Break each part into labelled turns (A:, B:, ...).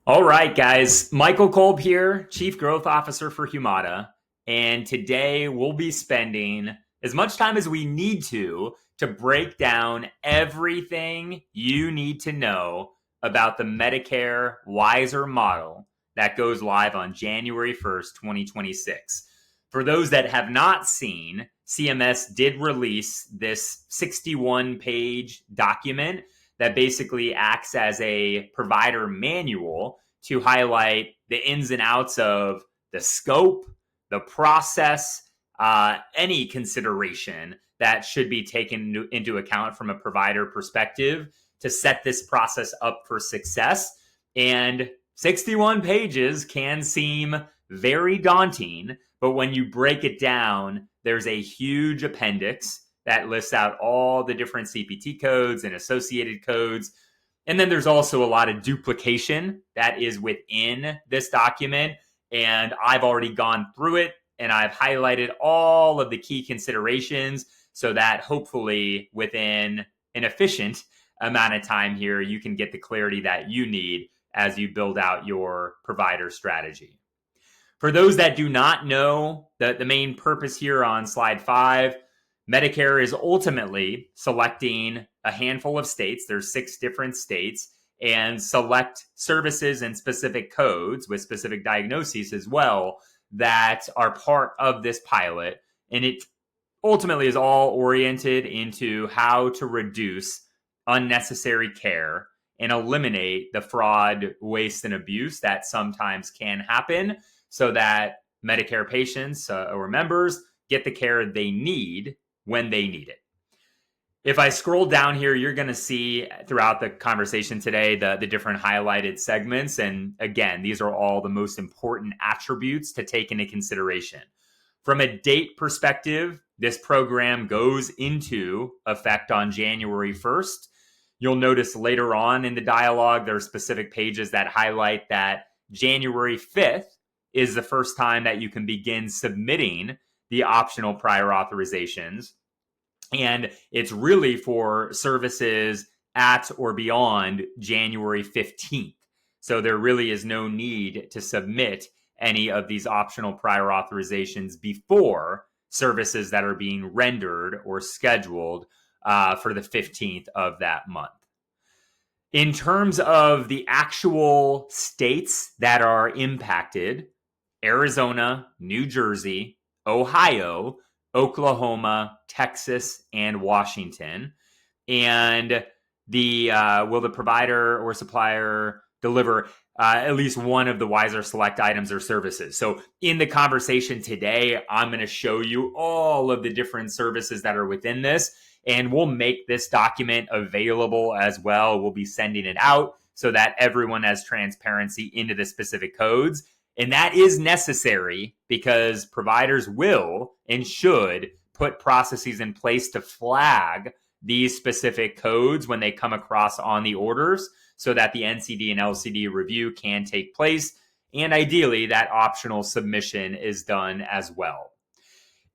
A: All right, guys. Michael Kolb here, Chief Growth Officer for Humata. And today we'll be spending as much time as we need to break down everything you need to know about the Medicare WISeR model that goes live on January 1st, 2026. For those that have not seen, CMS did release this 61-page document that basically acts as a provider manual to highlight the ins and outs of the scope, the process, any consideration that should be taken into account from a provider perspective to set this process up for success. And 61 pages can seem very daunting, but when you break it down, there's a huge appendix that lists out all the different CPT codes and associated codes. And then there's also a lot of duplication that is within this document. And I've already gone through it and I've highlighted all of the key considerations so that hopefully within an efficient amount of time here, you can get the clarity that you need as you build out your provider strategy. For those that do not know, the main purpose here on slide 5, Medicare is ultimately selecting a handful of states. There's 6 different states, and select services and specific codes with specific diagnoses as well that are part of this pilot. And it ultimately is all oriented into how to reduce unnecessary care and eliminate the fraud, waste, and abuse that sometimes can happen so that Medicare patients or members get the care they need when they need it. If I scroll down here, you're going to see throughout the conversation today the different highlighted segments. And again, these are all the most important attributes to take into consideration. From a date perspective, this program goes into effect on January 1st. You'll notice later on in the dialogue, there are specific pages that highlight that January 5th is the first time that you can begin submitting the optional prior authorizations. And it's really for services at or beyond January 15th. So there really is no need to submit any of these optional prior authorizations before services that are being rendered or scheduled for the 15th of that month. In terms of the actual states that are impacted, Arizona, New Jersey, Ohio, Oklahoma, Texas, and Washington. And will the provider or supplier deliver at least one of the WISeR Select items or services? So in the conversation today, I'm going to show you all of the different services that are within this, and we'll make this document available as well. We'll be sending it out so that everyone has transparency into the specific codes. And that is necessary because providers will and should put processes in place to flag these specific codes when they come across on the orders so that the NCD and LCD review can take place. And ideally, that optional submission is done as well.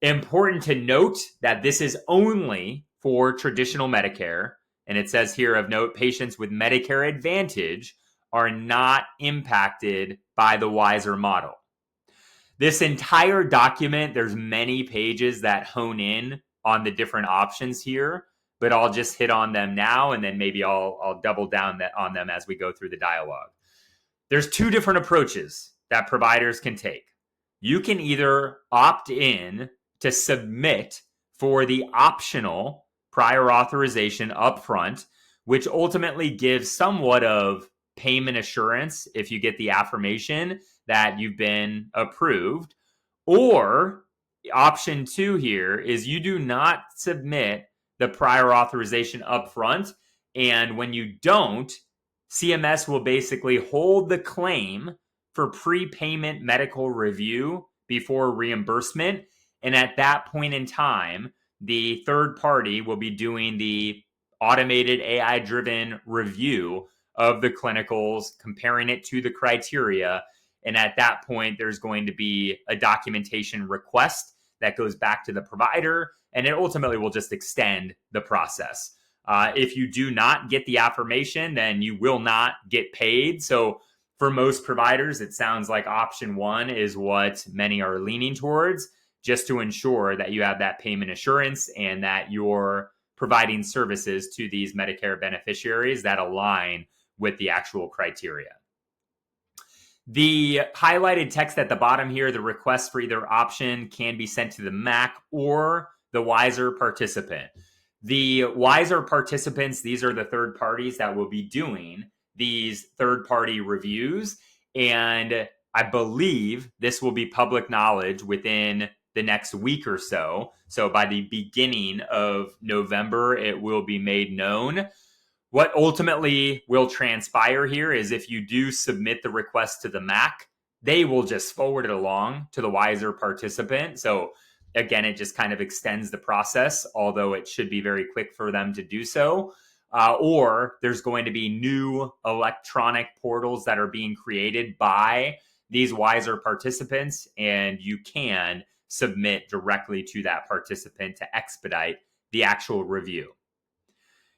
A: Important to note that this is only for traditional Medicare. And it says here of note, patients with Medicare Advantage are not impacted by the WISeR model. This entire document, there's many pages that hone in on the different options here, but I'll just hit on them now, and then maybe I'll double down on them as we go through the dialogue. There's 2 different approaches that providers can take. You can either opt in to submit for the optional prior authorization upfront, which ultimately gives somewhat of payment assurance if you get the affirmation that you've been approved. Or option 2 here is you do not submit the prior authorization upfront, and when you don't, CMS will basically hold the claim for prepayment medical review before reimbursement. And at that point in time, the third party will be doing the automated AI-driven review of the clinicals, comparing it to the criteria. And at that point, there's going to be a documentation request that goes back to the provider, and it ultimately will just extend the process. If you do not get the affirmation, then you will not get paid. So For most providers, it sounds like option one is what many are leaning towards, just to ensure that you have that payment assurance and that you're providing services to these Medicare beneficiaries that align with the actual criteria. The highlighted text at the bottom here, the request for either option can be sent to the MAC or the WISeR participant. The WISeR participants, these are the third parties that will be doing these third-party reviews. And I believe this will be public knowledge within the next week or so. So by the beginning of November, it will be made known. What ultimately will transpire here is if you do submit the request to the MAC, they will just forward it along to the WISeR participant. So again, it just kind of extends the process, although it should be very quick for them to do so. Or there's going to be new electronic portals that are being created by these WISeR participants, and you can submit directly to that participant to expedite the actual review.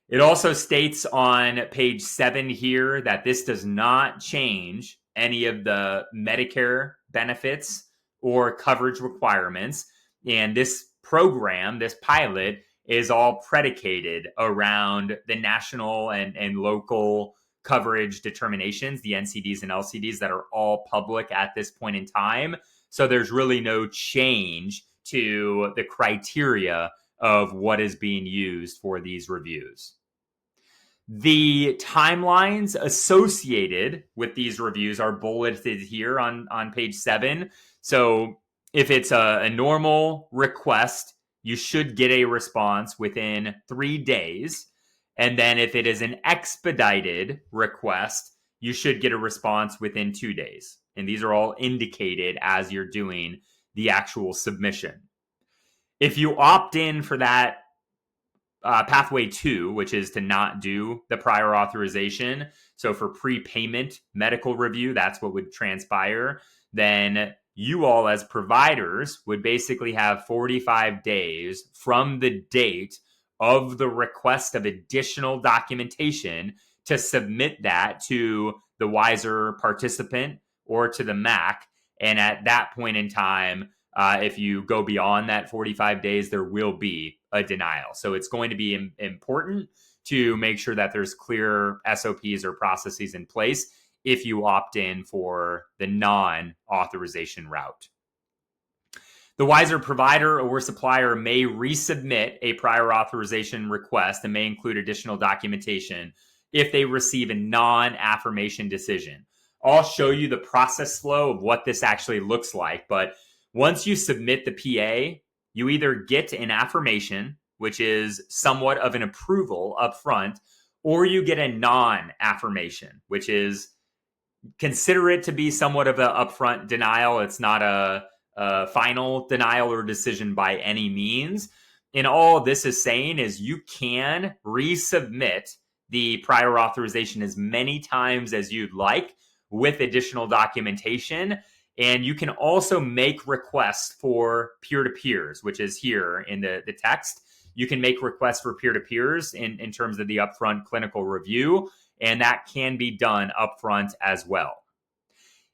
A: It also states on page 7 here that this does not change any of the Medicare benefits or coverage requirements. And this program, this pilot, is all predicated around the national and local coverage determinations, the NCDs and LCDs that are all public at this point in time. So there's really no change to the criteria of what is being used for these reviews. The timelines associated with these reviews are bulleted here on page 7. So if it's a normal request, you should get a response within 3 days. And then if it is an expedited request, you should get a response within 2 days. And these are all indicated as you're doing the actual submission. If you opt in for that pathway 2, which is to not do the prior authorization, so for prepayment medical review, that's what would transpire, then you all as providers would basically have 45 days from the date of the request of additional documentation to submit that to the WISeR participant or to the MAC. And at that point in time, if you go beyond that 45 days, there will be a denial. So it's going to be important to make sure that there's clear SOPs or processes in place if you opt in for the non-authorization route. The WISeR provider or supplier may resubmit a prior authorization request and may include additional documentation if they receive a non-affirmation decision. I'll show you the process flow of what this actually looks like, but once you submit the PA, you either get an affirmation, which is somewhat of an approval up front, or you get a non-affirmation, which is consider it to be somewhat of an upfront denial. It's not a final denial or decision by any means. And all this is saying is you can resubmit the prior authorization as many times as you'd like with additional documentation. And you can also make requests for peer-to-peers, which is here in the text. You can make requests for peer-to-peers in terms of the upfront clinical review, and that can be done upfront as well.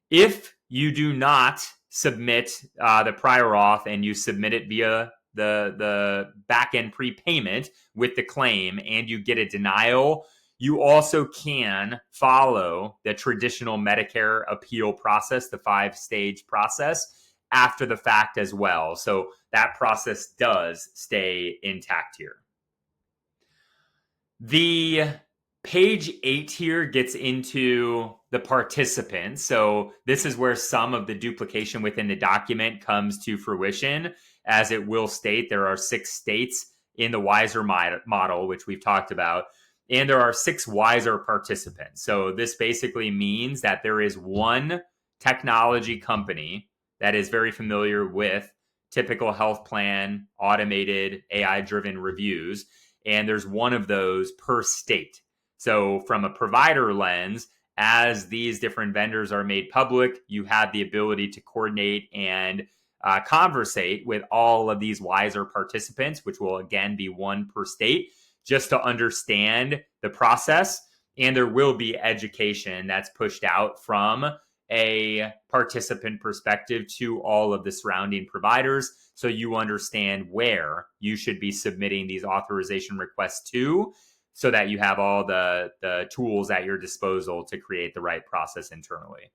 A: If you do not submit the prior auth and you submit it via the back-end prepayment with the claim and you get a denial, you also can follow the traditional Medicare appeal process, the 5-stage process, after the fact as well. So that process does stay intact here. The page 8 here gets into the participants. So this is where some of the duplication within the document comes to fruition. As it will state, there are 6 states in the WISeR model, which we've talked about. And there are 6 WISeR participants. So this basically means that there is one technology company that is very familiar with typical health plan, automated AI-driven reviews. And there's one of those per state. So from a provider lens, as these different vendors are made public, you have the ability to coordinate and conversate with all of these WISeR participants, which will again be one per state, just to understand the process and there will be education that's pushed out from a participant perspective to all of the surrounding providers, so you understand where you should be submitting these authorization requests to, so that you have all the tools at your disposal to create the right process internally.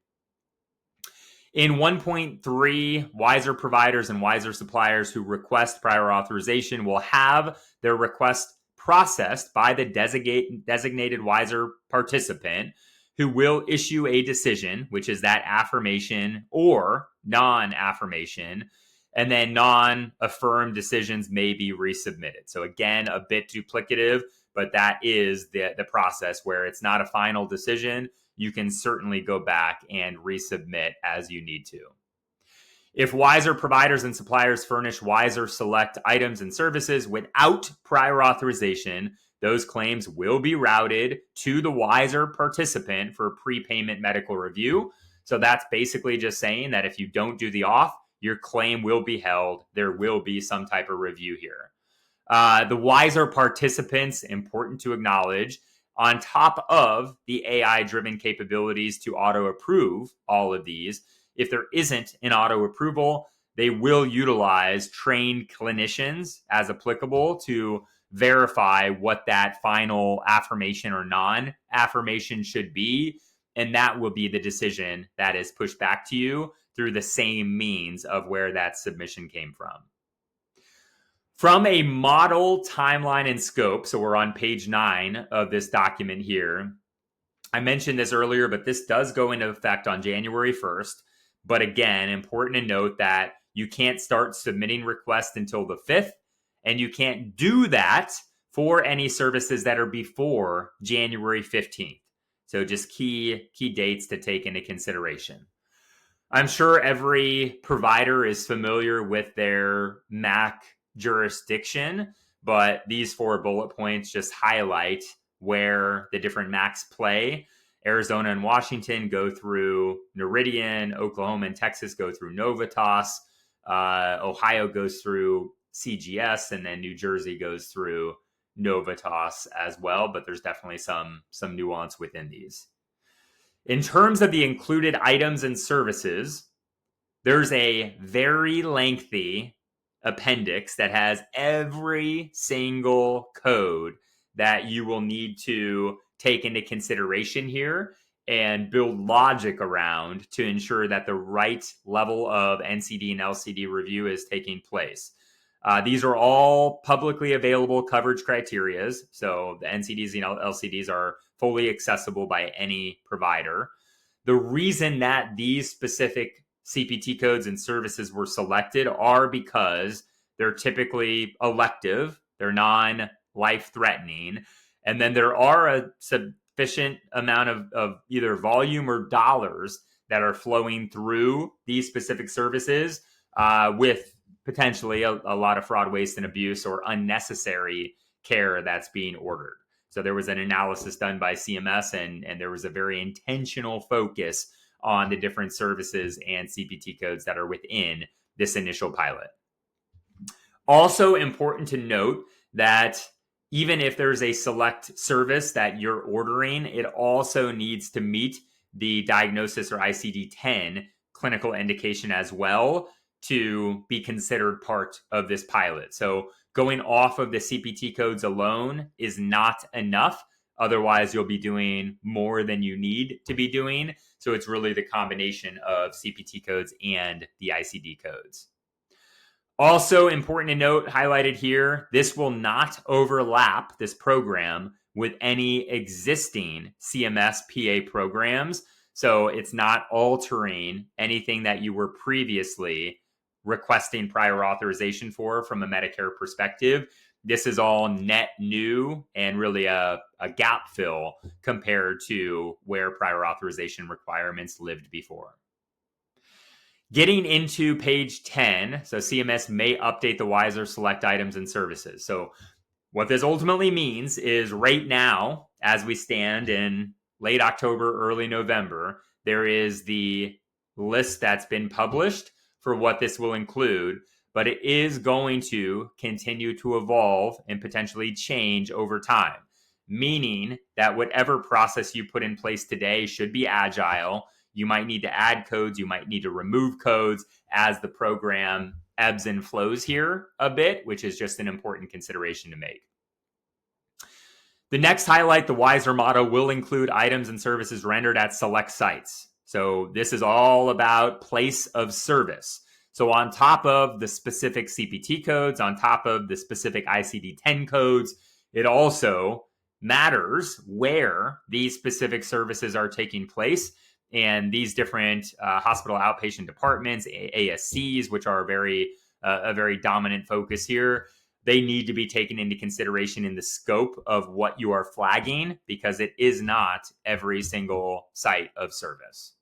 A: In 1.3, WISeR providers and WISeR suppliers who request prior authorization will have their request processed by the designated WISeR participant, who will issue a decision, which is that affirmation or non-affirmation, and then non-affirmed decisions may be resubmitted. So again, a bit duplicative, but that is the process where it's not a final decision. You can certainly go back and resubmit as you need to. If WISeR providers and suppliers furnish WISeR Select items and services without prior authorization, those claims will be routed to the WISeR participant for prepayment medical review. So that's basically just saying that if you don't do the auth, your claim will be held. There will be some type of review here. The WISeR participants, important to acknowledge, on top of the AI-driven capabilities to auto-approve all of these, if there isn't an auto-approval, they will utilize trained clinicians as applicable to verify what that final affirmation or non-affirmation should be. And that will be the decision that is pushed back to you through the same means of where that submission came from. From a model, timeline, and scope, so we're on page 9 of this document here. I mentioned this earlier, but this does go into effect on January 1st. But again, important to note that you can't start submitting requests until the 5th, and you can't do that for any services that are before January 15th. So just key dates to take into consideration. I'm sure every provider is familiar with their MAC jurisdiction, but these 4 bullet points just highlight where the different MACs play. Arizona and Washington go through Noridian, Oklahoma and Texas go through Novitas, Ohio goes through CGS, and then New Jersey goes through Novitas as well, but there's definitely some nuance within these. In terms of the included items and services, there's a very lengthy appendix that has every single code that you will need to take into consideration here and build logic around to ensure that the right level of NCD and LCD review is taking place. These are all publicly available coverage criterias. So the NCDs and LCDs are fully accessible by any provider. The reason that these specific CPT codes and services were selected are because they're typically elective, they're non-life-threatening, and then there are a sufficient amount of either volume or dollars that are flowing through these specific services with potentially a lot of fraud, waste, and abuse or unnecessary care that's being ordered. So there was an analysis done by CMS, and there was a very intentional focus on the different services and CPT codes that are within this initial pilot. Also important to note that even if there's a select service that you're ordering, it also needs to meet the diagnosis or ICD-10 clinical indication as well to be considered part of this pilot. So going off of the CPT codes alone is not enough. Otherwise, you'll be doing more than you need to be doing. So it's really the combination of CPT codes and the ICD codes. Also important to note, highlighted here, this will not overlap this program with any existing CMS PA programs. So it's not altering anything that you were previously requesting prior authorization for from a Medicare perspective. This is all net new and really a gap fill compared to where prior authorization requirements lived before. Getting into page 10, so CMS may update the WISeR Select items and services. So what this ultimately means is right now, as we stand in late October, early November, there is the list that's been published for what this will include, but it is going to continue to evolve and potentially change over time. meaning that whatever process you put in place today should be agile. You might need to add codes, you might need to remove codes as the program ebbs and flows here a bit, which is just an important consideration to make. The next highlight, the WISeR motto will include items and services rendered at select sites. So this is all about place of service. So on top of the specific CPT codes, on top of the specific ICD-10 codes, it also matters where these specific services are taking place. And these different hospital outpatient departments, ASCs, which are a very dominant focus here, they need to be taken into consideration in the scope of what you are flagging, because it is not every single site of service.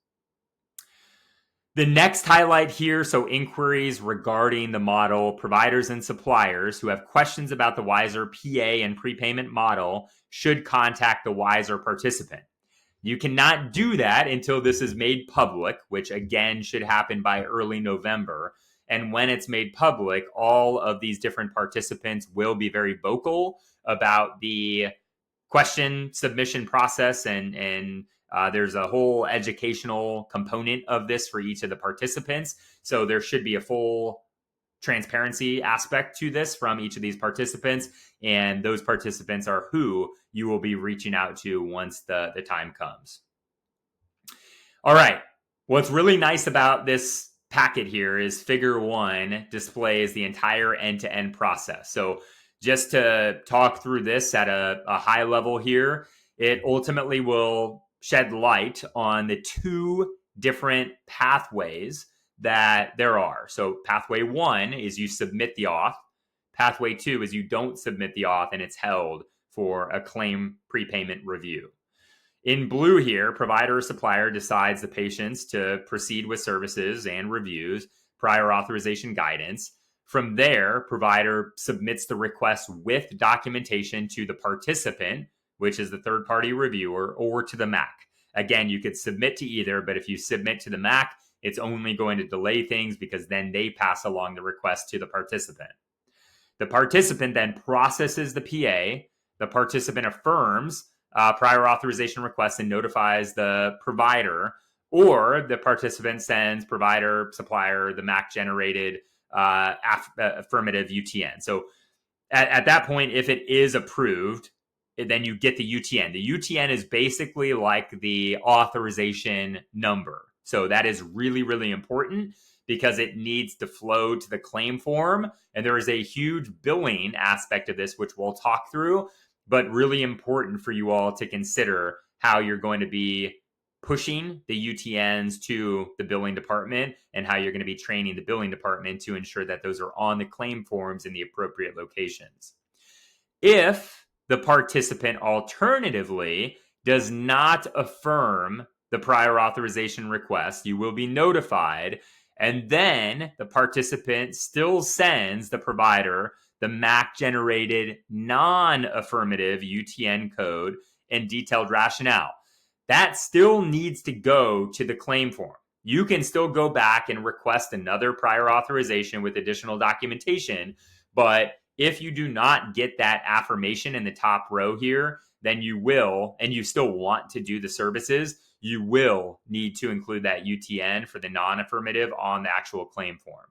A: The next highlight here, so inquiries regarding the model, providers and suppliers who have questions about the WISeR PA and prepayment model should contact the WISeR participant. You cannot do that until this is made public, which again should happen by early November. And when it's made public, all of these different participants will be very vocal about the question submission process, and there's a whole educational component of this for each of the participants. So there should be a full transparency aspect to this from each of these participants, and those participants are who you will be reaching out to once the time comes. All right, what's really nice about this packet here is figure 1 displays the entire end-to-end process. So just to talk through this at a high level here, it ultimately will shed light on the 2 different pathways that there are. So pathway 1 is you submit the auth. Pathway 2 is you don't submit the auth and it's held for a claim prepayment review. In blue here, provider or supplier decides the patients to proceed with services and reviews, prior authorization guidance. From there, provider submits the request with documentation to the participant, which is the third-party reviewer, or to the MAC. Again, you could submit to either, but if you submit to the MAC, it's only going to delay things because then they pass along the request to the participant. The participant then processes the PA. The participant affirms prior authorization request and notifies the provider, or the participant sends provider, supplier, the MAC generated affirmative UTN. So at that point, if it is approved, then you get the UTN. The UTN is basically like the authorization number. So that is really, really important because it needs to flow to the claim form. And there is a huge billing aspect of this, which we'll talk through, but really important for you all to consider how you're going to be pushing the UTNs to the billing department and how you're going to be training the billing department to ensure that those are on the claim forms in the appropriate locations. If the participant alternatively does not affirm the prior authorization request, you will be notified, and then the participant still sends the provider the MAC generated non-affirmative UTN code and detailed rationale. That still needs to go to the claim form. You can still go back and request another prior authorization with additional documentation, but if you do not get that affirmation in the top row here, then you will, and you still want to do the services, you will need to include that UTN for the non-affirmative on the actual claim form.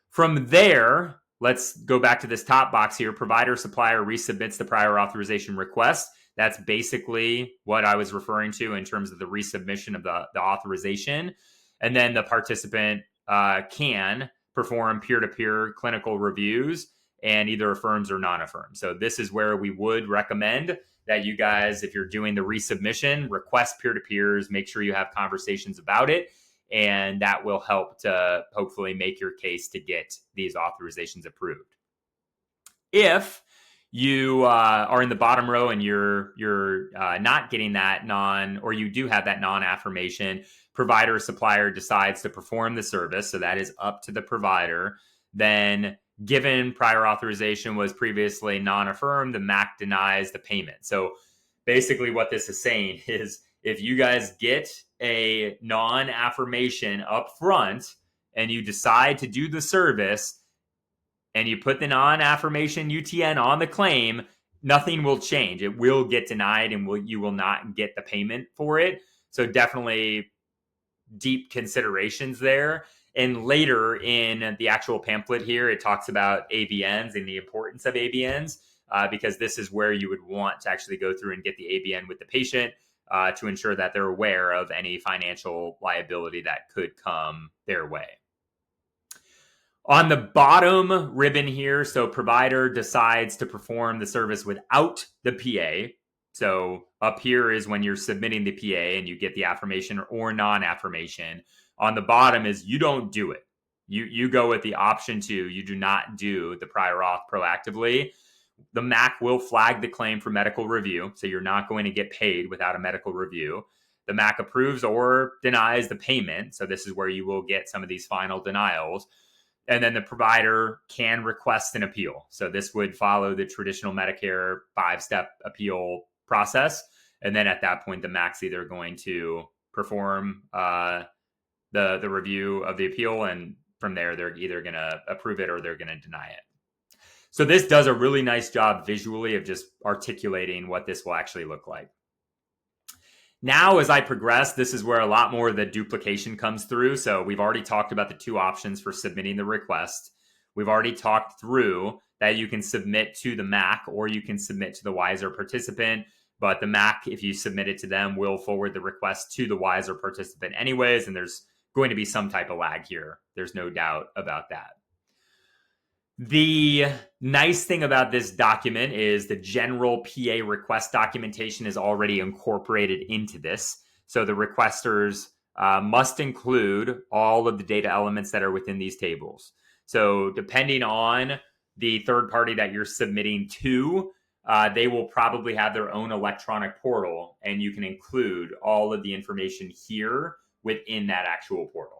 A: From there, let's go back to this top box here. Provider supplier resubmits the prior authorization request. That's basically what I was referring to in terms of the resubmission of the authorization. And then the participant can perform peer-to-peer clinical reviews and either affirms or non-affirms. So this is where we would recommend that you guys, if you're doing the resubmission, request peer-to-peers, make sure you have conversations about it, and that will help to hopefully make your case to get these authorizations approved. If you are in the bottom row and you're not getting that or you do have that non-affirmation, provider or supplier decides to perform the service, so that is up to the provider, then given prior authorization was previously non-affirmed, the MAC denies the payment. So basically what this is saying is if you guys get a non-affirmation up front and you decide to do the service and you put the non-affirmation UTN on the claim, nothing will change. It will get denied and you will not get the payment for it. So definitely deep considerations there. And later in the actual pamphlet here, it talks about ABNs and the importance of ABNs, because this is where you would want to actually go through and get the ABN with the patient to ensure that they're aware of any financial liability that could come their way. On the bottom ribbon here, so provider decides to perform the service without the PA. So up here is when you're submitting the PA and you get the affirmation or non-affirmation. On the bottom is you don't do it. You go with the option 2. You do not do the prior auth proactively. The MAC will flag the claim for medical review. So you're not going to get paid without a medical review. The MAC approves or denies the payment. So this is where you will get some of these final denials. And then the provider can request an appeal. So this would follow the traditional Medicare 5-step appeal process. And then at that point, the MAC's either going to perform the review of the appeal, and from there, they're either going to approve it or they're going to deny it. So this does a really nice job visually of just articulating what this will actually look like. Now, as I progress, this is where a lot more of the duplication comes through. So we've already talked about the 2 options for submitting the request. We've already talked through that you can submit to the MAC or you can submit to the WISeR participant. But the MAC, if you submit it to them, will forward the request to the WISeR participant anyways. And there's going to be some type of lag here. There's no doubt about that. The nice thing about this document is the general PA request documentation is already incorporated into this. So the requesters must include all of the data elements that are within these tables. So depending on the third party that you're submitting to, they will probably have their own electronic portal, and you can include all of the information here within that actual portal.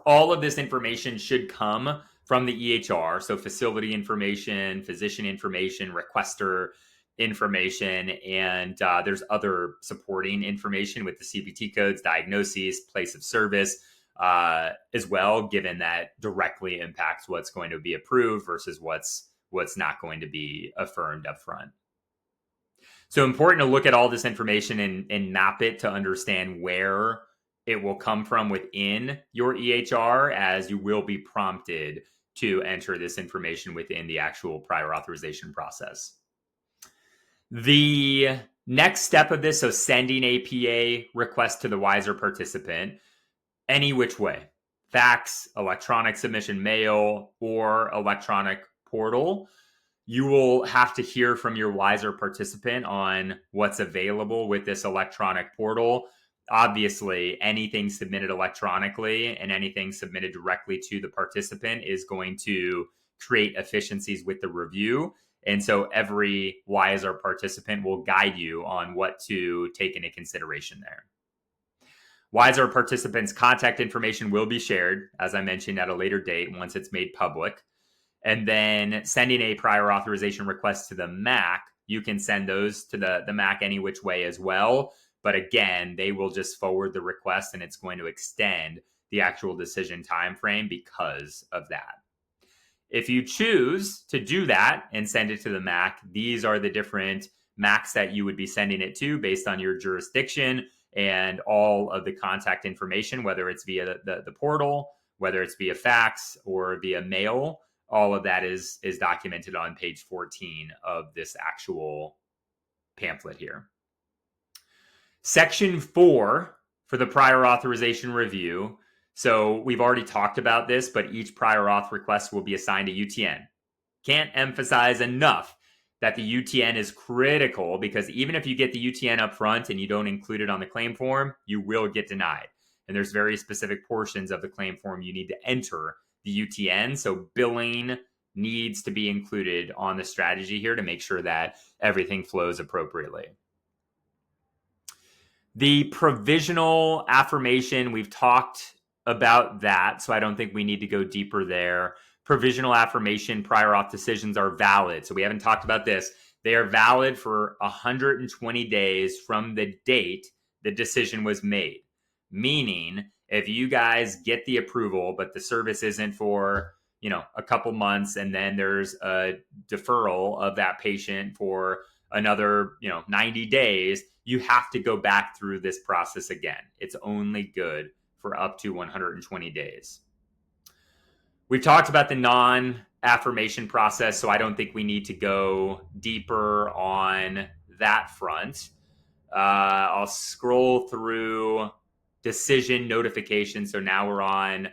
A: All of this information should come from the EHR, so facility information, physician information, requester information, and there's other supporting information with the CPT codes, diagnoses, place of service as well, given that directly impacts what's going to be approved versus what's not going to be affirmed up front. So important to look at all this information and map it to understand where it will come from within your EHR, as you will be prompted to enter this information within the actual prior authorization process. The next step of this, so sending a PA request to the WISeR participant, any which way, fax, electronic submission, mail, or electronic portal, you will have to hear from your WISeR participant on what's available with this electronic portal. Obviously, anything submitted electronically and anything submitted directly to the participant is going to create efficiencies with the review. And so every WISeR participant will guide you on what to take into consideration there. WISeR participants' contact information will be shared, as I mentioned, at a later date once it's made public. And then sending a prior authorization request to the MAC, you can send those to the MAC any which way as well. But again, they will just forward the request, and it's going to extend the actual decision time frame because of that. If you choose to do that and send it to the MAC, these are the different MACs that you would be sending it to based on your jurisdiction and all of the contact information, whether it's via the portal, whether it's via fax or via mail. All of that is documented on page 14 of this actual pamphlet here. Section 4 for the prior authorization review. So we've already talked about this, but each prior auth request will be assigned a UTN. Can't emphasize enough that the UTN is critical, because even if you get the UTN up front and you don't include it on the claim form, you will get denied. And there's very specific portions of the claim form you need to enter the UTN. So billing needs to be included on the strategy here to make sure that everything flows appropriately. The provisional affirmation, we've talked about that, so I don't think we need to go deeper there. Provisional affirmation prior auth decisions are valid. So we haven't talked about this. They are valid for 120 days from the date the decision was made. Meaning, if you guys get the approval, but the service isn't for a couple months, and then there's a deferral of that patient for another 90 days, you have to go back through this process again. It's only good for up to 120 days. We've talked about the non-affirmation process, so I don't think we need to go deeper on that front. I'll scroll through decision notification. So now we're on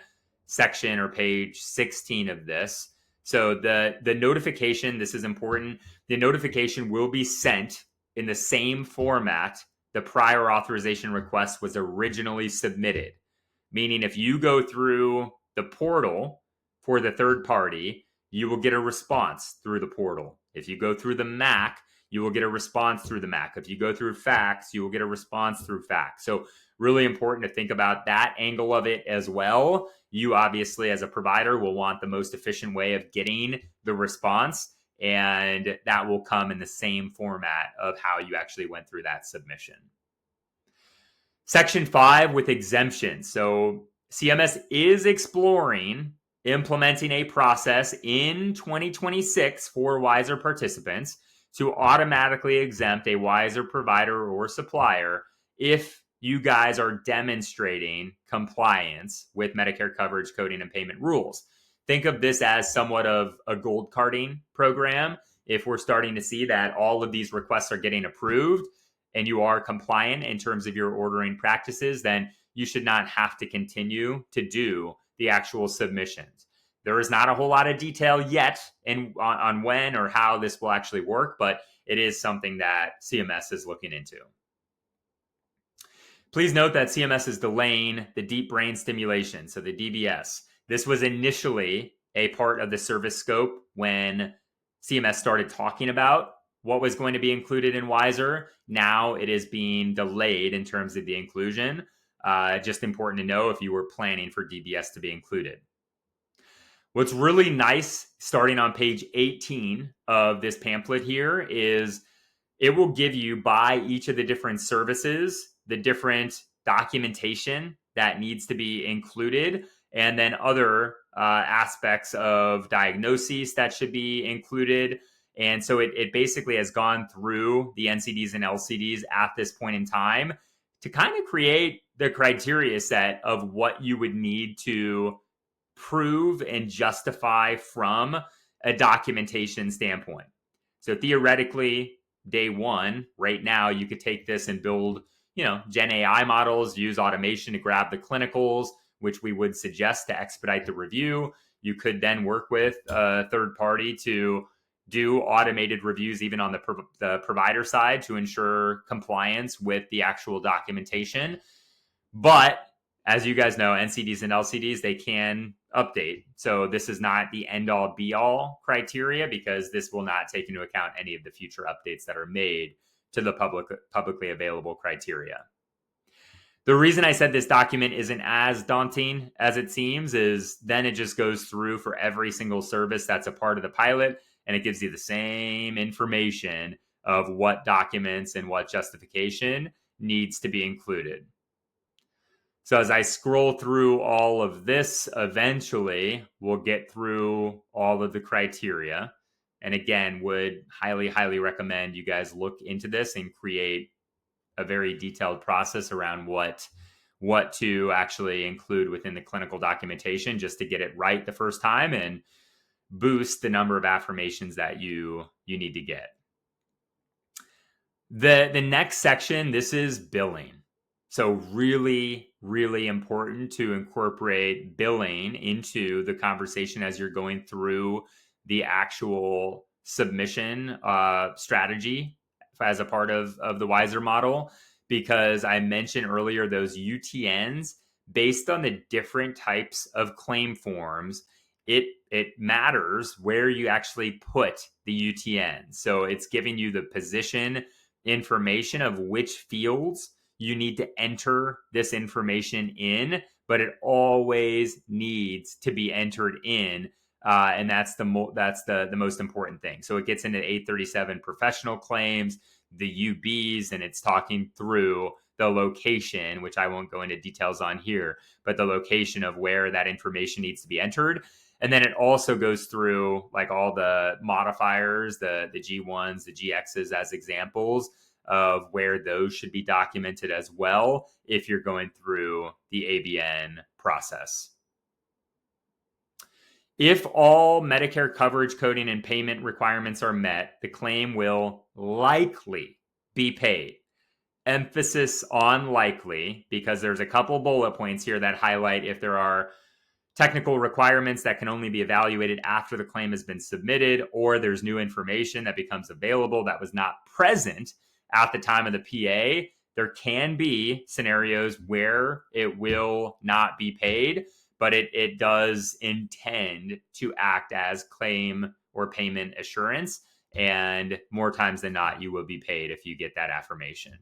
A: section or page 16 of this. So the notification, this is important. The notification will be sent in the same format the prior authorization request was originally submitted. Meaning if you go through the portal for the third party, you will get a response through the portal. If you go through the MAC, you will get a response through the MAC. If you go through fax, you will get a response through fax. So really important to think about that angle of it as well. You obviously, as a provider, will want the most efficient way of getting the response, and that will come in the same format of how you actually went through that submission. Section 5 with exemptions. So CMS is exploring implementing a process in 2026 for WISeR participants to automatically exempt a WISeR provider or supplier if you guys are demonstrating compliance with Medicare coverage, coding, and payment rules. Think of this as somewhat of a gold carding program. If we're starting to see that all of these requests are getting approved and you are compliant in terms of your ordering practices, then you should not have to continue to do the actual submissions. There is not a whole lot of detail yet on when or how this will actually work, but it is something that CMS is looking into. Please note that CMS is delaying the deep brain stimulation, so the DBS. This was initially a part of the service scope when CMS started talking about what was going to be included in WISeR. Now it is being delayed in terms of the inclusion. Just important to know if you were planning for DBS to be included. What's really nice, starting on page 18 of this pamphlet here, is it will give you by each of the different services, the different documentation that needs to be included, and then other aspects of diagnoses that should be included. And so it basically has gone through the NCDs and LCDs at this point in time to kind of create the criteria set of what you would need to prove and justify from a documentation standpoint. So theoretically, day one, right now, you could take this and build, Gen AI models, use automation to grab the clinicals, which we would suggest to expedite the review. You could then work with a third party to do automated reviews, even on the provider side, to ensure compliance with the actual documentation. But as you guys know, NCDs and LCDs, they can update. So this is not the end-all be-all criteria, because this will not take into account any of the future updates that are made to the publicly available criteria. The reason I said this document isn't as daunting as it seems is then it just goes through for every single service that's a part of the pilot, and it gives you the same information of what documents and what justification needs to be included. So as I scroll through all of this, eventually we'll get through all of the criteria. And again, would highly, highly recommend you guys look into this and create a very detailed process around what to actually include within the clinical documentation, just to get it right the first time and boost the number of affirmations that you need to get. The next section, this is billing. So really, really important to incorporate billing into the conversation as you're going through the actual submission strategy as a part of the WISeR model, because I mentioned earlier those UTNs, based on the different types of claim forms, it matters where you actually put the UTN. So it's giving you the position information of which fields you need to enter this information in, but it always needs to be entered in, and that's the most important thing. So it gets into 837 professional claims, the UBs, and it's talking through the location, which I won't go into details on here, but the location of where that information needs to be entered. And then it also goes through like all the modifiers, the G1s, the GXs as examples of where those should be documented as well if you're going through the ABN process. If all Medicare coverage, coding, and payment requirements are met, the claim will likely be paid. Emphasis on likely, because there's a couple bullet points here that highlight if there are technical requirements that can only be evaluated after the claim has been submitted, or there's new information that becomes available that was not present at the time of the PA. There can be scenarios where it will not be paid, but it does intend to act as claim or payment assurance. And more times than not, you will be paid if you get that affirmation.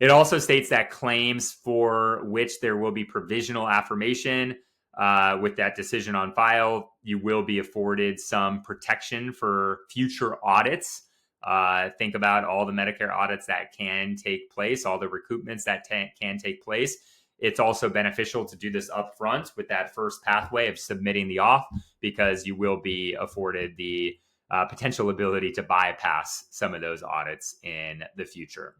A: It also states that claims for which there will be provisional affirmation with that decision on file, you will be afforded some protection for future audits. Think about all the Medicare audits that can take place, all the recoupments that can take place. It's also beneficial to do this upfront with that first pathway of submitting the auth, because you will be afforded the potential ability to bypass some of those audits in the future.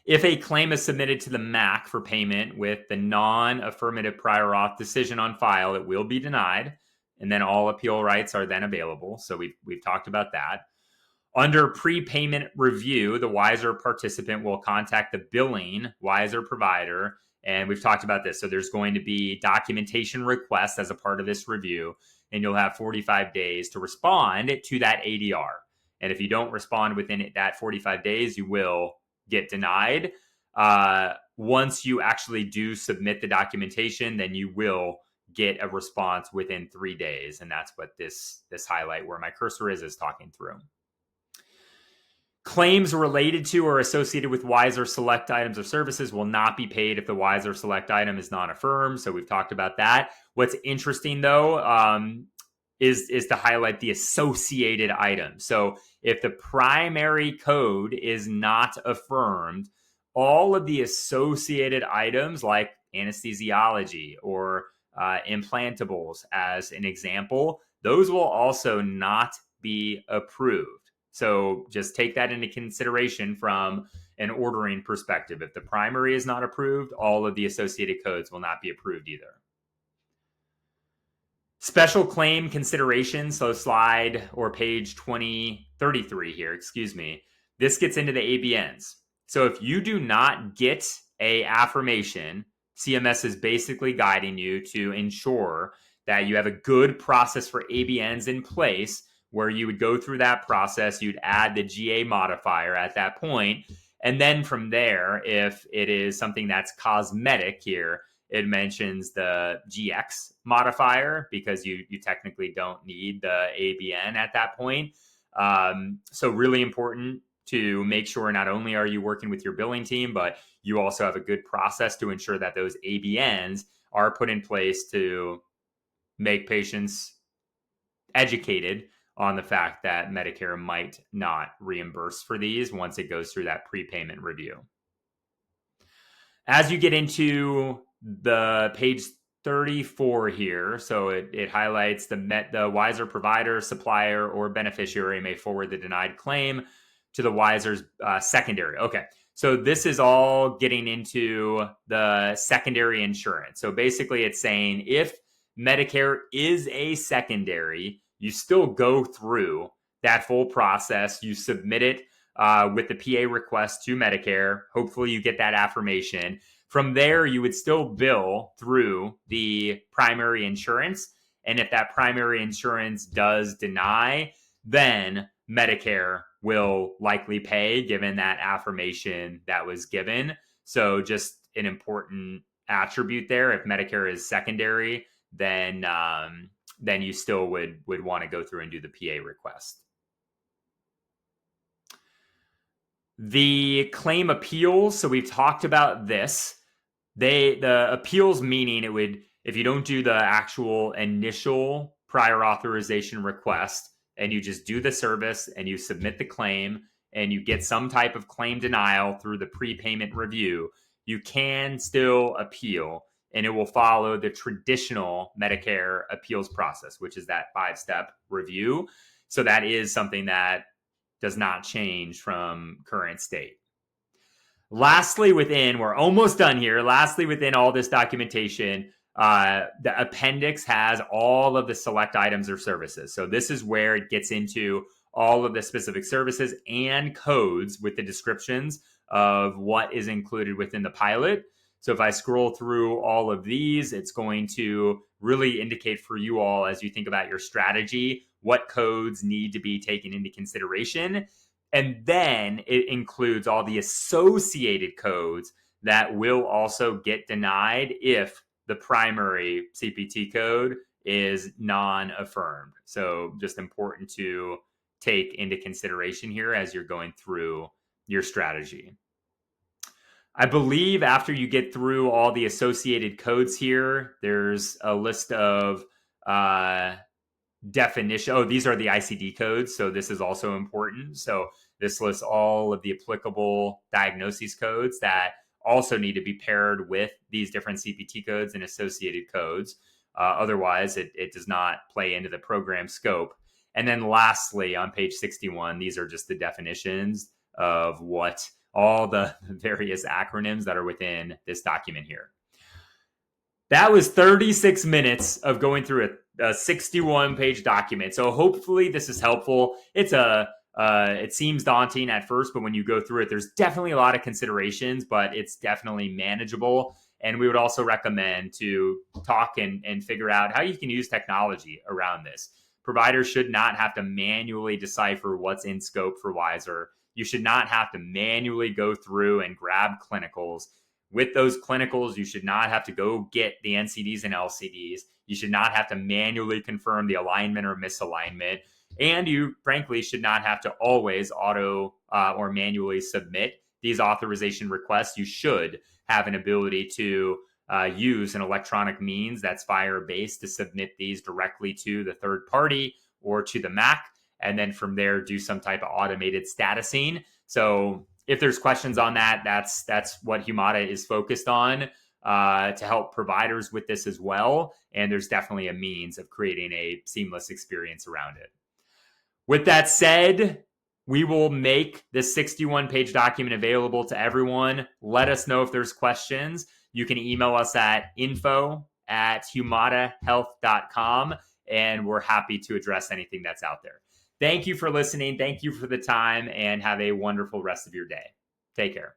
A: If a claim is submitted to the MAC for payment with the non-affirmative prior auth decision on file, it will be denied, and then all appeal rights are then available. So we've talked about that. Under prepayment review, the WISeR participant will contact the billing WISeR provider, and we've talked about this. So there's going to be documentation requests as a part of this review, and you'll have 45 days to respond to that ADR. And if you don't respond within that 45 days, you will get denied. Once you actually do submit the documentation, then you will get a response within 3 days. And that's what this highlight where my cursor is talking through. Claims related to or associated with WISeR select items or services will not be paid if the WISeR select item is non-affirmed. So we've talked about that. What's interesting though, is to highlight the associated items. So if the primary code is not affirmed, all of the associated items like anesthesiology or implantables, as an example, those will also not be approved. So just take that into consideration from an ordering perspective. If the primary is not approved, all of the associated codes will not be approved either. Special claim consideration, so slide or page 33 here, excuse me. This gets into the ABNs. So if you do not get a affirmation, CMS is basically guiding you to ensure that you have a good process for ABNs in place, where you would go through that process, you'd add the GA modifier at that point, and then from there, if it is something that's cosmetic here, it mentions the GX modifier, because you technically don't need the ABN at that point. So really important to make sure not only are you working with your billing team, but you also have a good process to ensure that those ABNs are put in place to make patients educated on the fact that Medicare might not reimburse for these once it goes through that prepayment review. As you get into the page 34 here, so it highlights the WISeR provider, supplier, or beneficiary may forward the denied claim to the WISeR's secondary. Okay, so this is all getting into the secondary insurance. So basically it's saying if Medicare is a secondary, you still go through that full process. You submit it with the PA request to Medicare. Hopefully you get that affirmation. From there, you would still bill through the primary insurance. And if that primary insurance does deny, then Medicare will likely pay, given that affirmation that was given. So just an important attribute there. If Medicare is secondary, then you still would want to go through and do the PA request. The claim appeals. So we've talked about this. The appeals, meaning it would, if you don't do the actual initial prior authorization request and you just do the service and you submit the claim and you get some type of claim denial through the prepayment review, you can still appeal. and it will follow the traditional Medicare appeals process, which is that 5-step review. So that is something that does not change from current state. Lastly, we're almost done here. Lastly, within all this documentation, the appendix has all of the select items or services. So this is where it gets into all of the specific services and codes with the descriptions of what is included within the pilot. So if I scroll through all of these, it's going to really indicate for you all, as you think about your strategy, what codes need to be taken into consideration. And then it includes all the associated codes that will also get denied if the primary CPT code is non-affirmed. So just important to take into consideration here as you're going through your strategy. I believe after you get through all the associated codes here, there's a list of definition. Oh, these are the ICD codes. So this is also important. So this lists all of the applicable diagnosis codes that also need to be paired with these different CPT codes and associated codes. Otherwise, it does not play into the program scope. And then lastly, on page 61, these are just the definitions of what all the various acronyms that are within this document here. That was 36 minutes of going through a 61-page document. So hopefully this is helpful. It seems daunting at first, but when you go through it, there's definitely a lot of considerations, but it's definitely manageable. And we would also recommend to talk and figure out how you can use technology around this. Providers should not have to manually decipher what's in scope for WISeR. You should not have to manually go through and grab clinicals. With those clinicals, you should not have to go get the NCDs and LCDs. You should not have to manually confirm the alignment or misalignment. And you, frankly, should not have to always auto or manually submit these authorization requests. You should have an ability to use an electronic means that's FHIR-based to submit these directly to the third party or to the MAC. And then from there, do some type of automated statusing. So if there's questions on that, that's what Humata is focused on to help providers with this as well. And there's definitely a means of creating a seamless experience around it. With that said, we will make this 61-page document available to everyone. Let us know if there's questions. You can email us at info@humatahealth.com, and we're happy to address anything that's out there. Thank you for listening. Thank you for the time, and have a wonderful rest of your day. Take care.